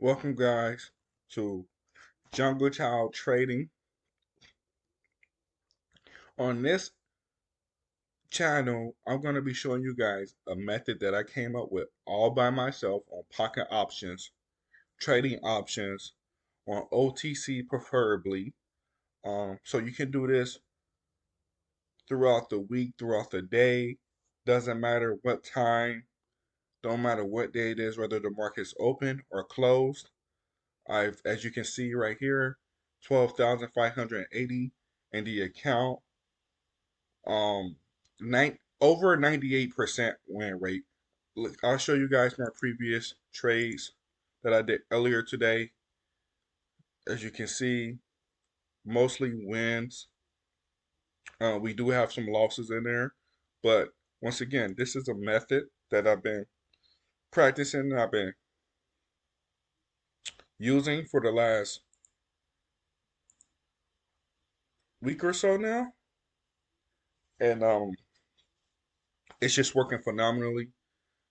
Welcome, guys, to Jungle Child Trading. On this channel, I'm going to be showing you guys a method that I came up with all by myself on pocket options, trading options, on OTC preferably. So you can do this throughout the week, throughout the day. Doesn't matter what time, don't matter what day it is, whether the market's open or closed. As you can see right here, 12,580 in the account. Um, over 98% win rate. Look, I'll show you guys my previous trades that I did earlier today. As you can see, mostly wins. We do have some losses in there, but once again, this is a method that I've been practicing. I've been using for the last week or so now, and it's just working phenomenally.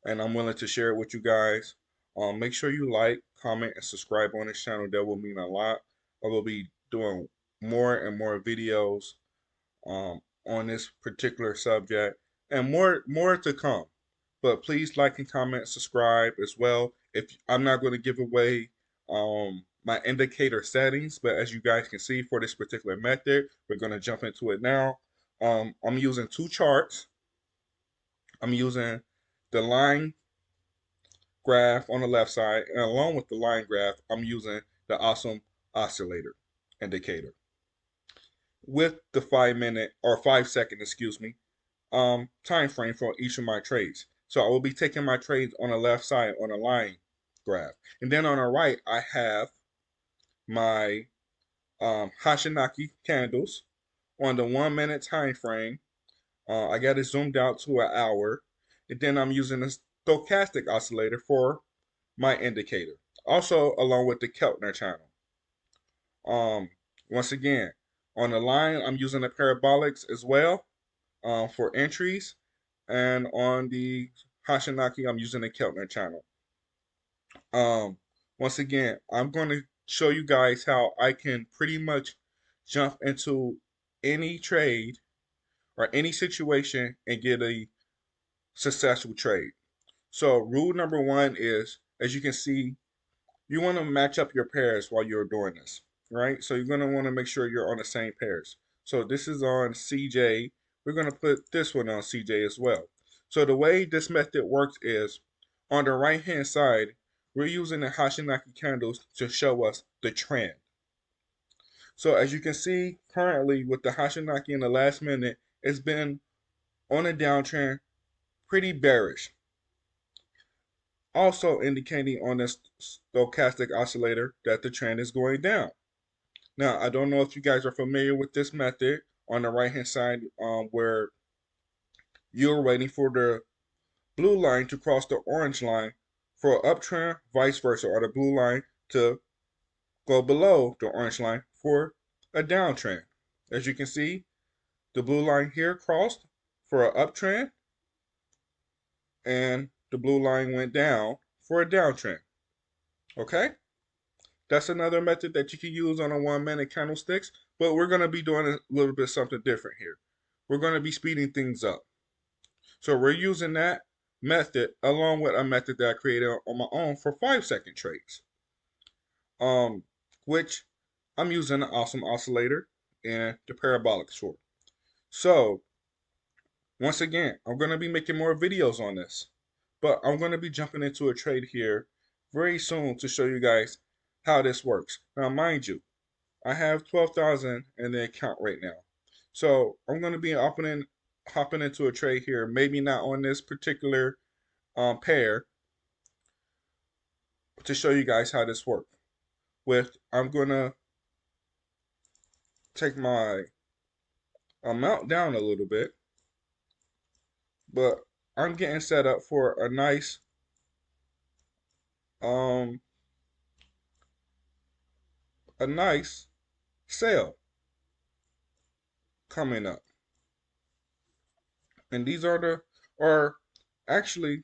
And I'm willing to share it with you guys. Make sure you like, comment, and subscribe on this channel. That will mean a lot. I will be doing more and more videos on this particular subject, and more to come. But please like and comment, subscribe as well. If I'm not going to give away my indicator settings, but as you guys can see for this particular method, we're going to jump into it now. I'm using two charts. I'm using the line graph on the left side, and along with the line graph, I'm using the awesome oscillator indicator with the 5 minute or 5 second, excuse me, time frame for each of my trades. So I will be taking my trades on the left side on a line graph, and then on the right I have my Hashinaki candles on the 1 minute time frame. I got it zoomed out to an hour, and then I'm using a stochastic oscillator for my indicator. Also, along with the Keltner channel. Um, Once again, on the line, I'm using the parabolics as well for entries, and on the Hashinaki, I'm using the Keltner channel. Um, Once again, I'm going to show you guys how I can pretty much jump into any trade or any situation and get a successful trade. So, rule number one is, as you can see, you want to match up your pairs while you're doing this, right? So you're going to want to make sure you're on the same pairs. So this is on CJ. We're going to put this one on CJ as well. So the way this method works is on the right hand side, we're using the Hashinaki candles to show us the trend. So as you can see currently with the Hashinaki in the last minute, it's been on a downtrend, pretty bearish. Also indicating on this stochastic oscillator that the trend is going down. Now, I don't know if you guys are familiar with this method on the right hand side where you're waiting for the blue line to cross the orange line for an uptrend, vice versa, or the blue line to go below the orange line for a downtrend. As you can see, the blue line here crossed for an uptrend, and the blue line went down for a downtrend. Okay? That's another method that you can use on a 1 minute candlesticks, but we're going to be doing a little bit something different here. We're going to be speeding things up. So we're using that method along with a method that I created on my own for 5 second trades. Um, which I'm using the awesome oscillator and the parabolic short. So once again, I'm going to be making more videos on this, but I'm going to be jumping into a trade here very soon to show you guys how this works. Now, mind you, I have 12,000 in the account right now. So I'm going to be hopping into a trade here. Maybe not on this particular pair to show you guys how this works. I'm going to take my amount down a little bit, but I'm getting set up for um a nice sale coming up. And these are actually,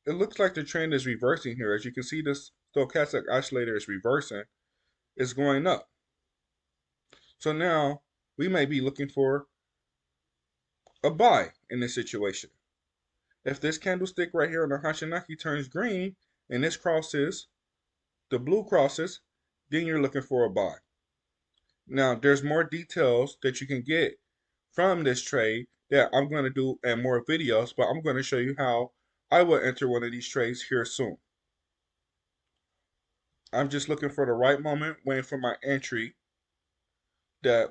it looks like the trend is reversing here. As you can see, this stochastic oscillator is reversing, it's going up. So now we may be looking for a buy in this situation. If this candlestick right here on the Hachinaki turns green and this crosses, the blue crosses, then you're looking for a buy. Now, there's more details that you can get from this trade that I'm going to do in more videos, but I'm going to show you how I will enter one of these trades here soon. I'm just looking for the right moment, waiting for my entry that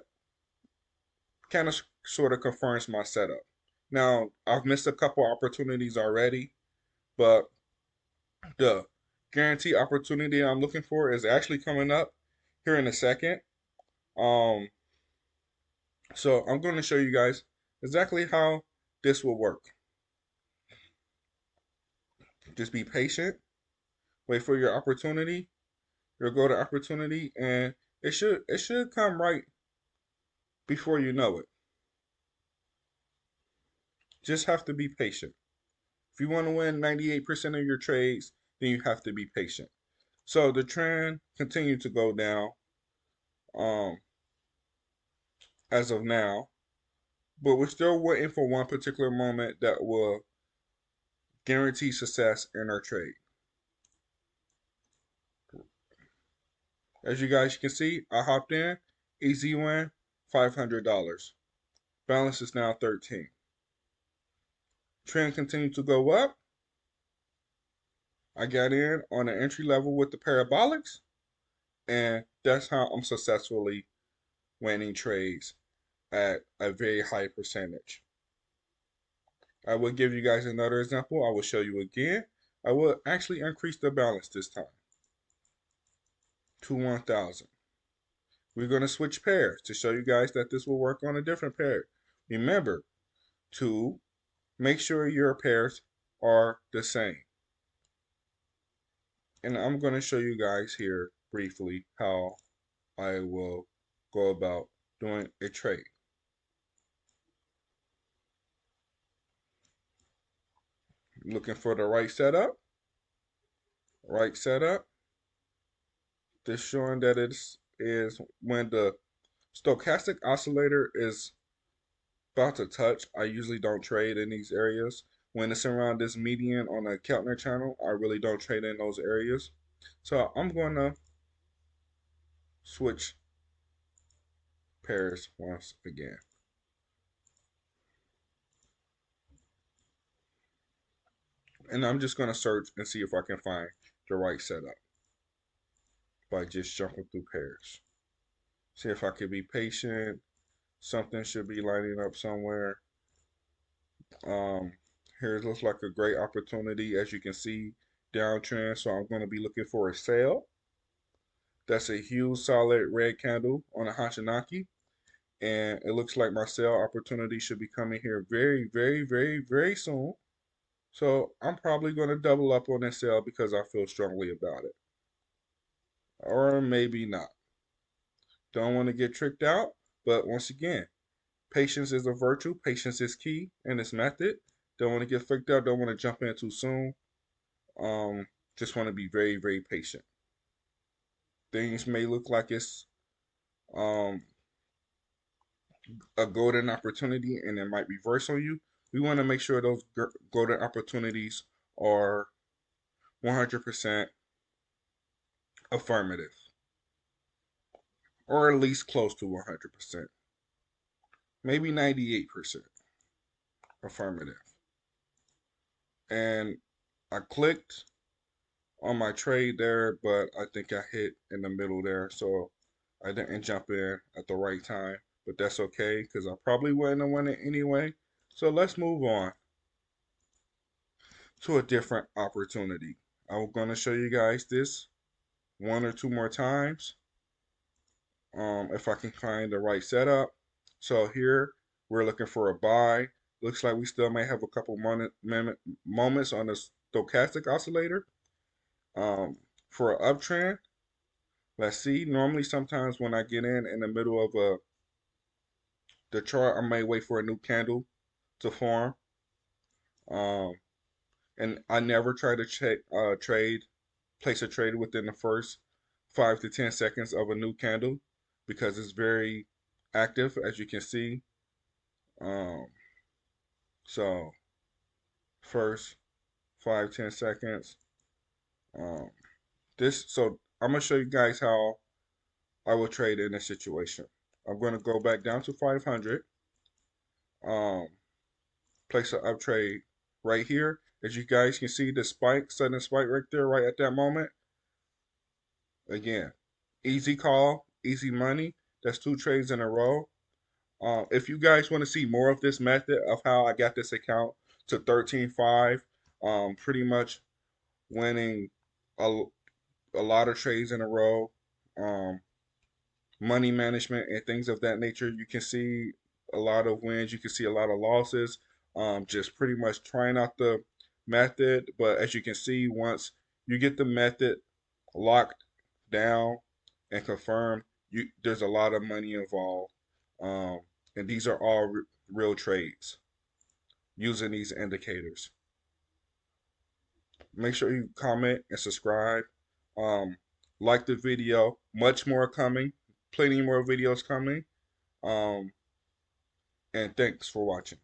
kind of sort of confirms my setup. Now, I've missed a couple opportunities already, but the guarantee opportunity I'm looking for is actually coming up here in a second. Um, so I'm going to show you guys exactly how this will work. Just be patient, wait for your opportunity, your go to opportunity, and it should come right before you know it. Just have to be patient. If you want to win 98% of your trades, then you have to be patient. So the trend continued to go down um, as of now, but we're still waiting for one particular moment that will guarantee success in our trade. As you guys can see, I hopped in, easy win, $500. Balance is now 13. Trend continued to go up. I got in on the entry level with the parabolics, and that's how I'm successfully winning trades at a very high percentage. I will give you guys another example. I will show you again. I will actually increase the balance this time to 1,000. We're going to switch pairs to show you guys that this will work on a different pair. Remember to make sure your pairs are the same. And I'm going to show you guys here briefly how I will go about doing a trade. Looking for the right setup. Right setup. This showing that it is when the stochastic oscillator is about to touch. I usually don't trade in these areas. When it's around this median on the Keltner channel, I really don't trade in those areas. So I'm going to switch pairs once again. And I'm just going to search and see if I can find the right setup by just jumping through pairs. See if I can be patient. Something should be lining up somewhere. Here it looks like a great opportunity, as you can see, downtrend. So I'm going to be looking for a sale. That's a huge solid red candle on a Hachinaki. And it looks like my sale opportunity should be coming here very, very, very, very soon. So I'm probably going to double up on this sale because I feel strongly about it. Or maybe not. Don't want to get tricked out. But once again, patience is a virtue. Patience is key in this method. Don't want to get freaked out. Don't want to jump in too soon. Just want to be very, very patient. Things may look like it's um, a golden opportunity and it might reverse on you. We want to make sure those golden opportunities are 100% affirmative, or at least close to 100%, maybe 98% affirmative. And I clicked on my trade there, but I think I hit in the middle there, so I didn't jump in at the right time. But that's okay because I probably wouldn't have won it anyway. So let's move on to a different opportunity. I'm going to show you guys this one or two more times if I can find the right setup. So here we're looking for a buy. Looks like we still may have a couple moments on the stochastic oscillator for an uptrend. Let's see. Normally, sometimes when I get in the middle of the chart, I may wait for a new candle to form. Um, and I never try to trade place a trade within the first 5 to 10 seconds of a new candle because it's very active, as you can see. Um, so first 5 10 seconds. Um, so I'm gonna show you guys how I will trade in this situation. I'm gonna go back down to 500. Um, place an up trade right here. As you guys can see, the spike, sudden spike right there, right at that moment. Again, easy call, easy money. That's 2 trades in a row. If you guys want to see more of this method of how I got this account to 13.5, pretty much winning a, a lot of trades in a row, um, money management and things of that nature, you can see a lot of wins. You can see a lot of losses. Just pretty much trying out the method. But as you can see, once you get the method locked down and confirmed, there's a lot of money involved. And these are all real trades using these indicators. Make sure you comment and subscribe. Um, like the video. Much more coming. Plenty more videos coming. Um, and thanks for watching.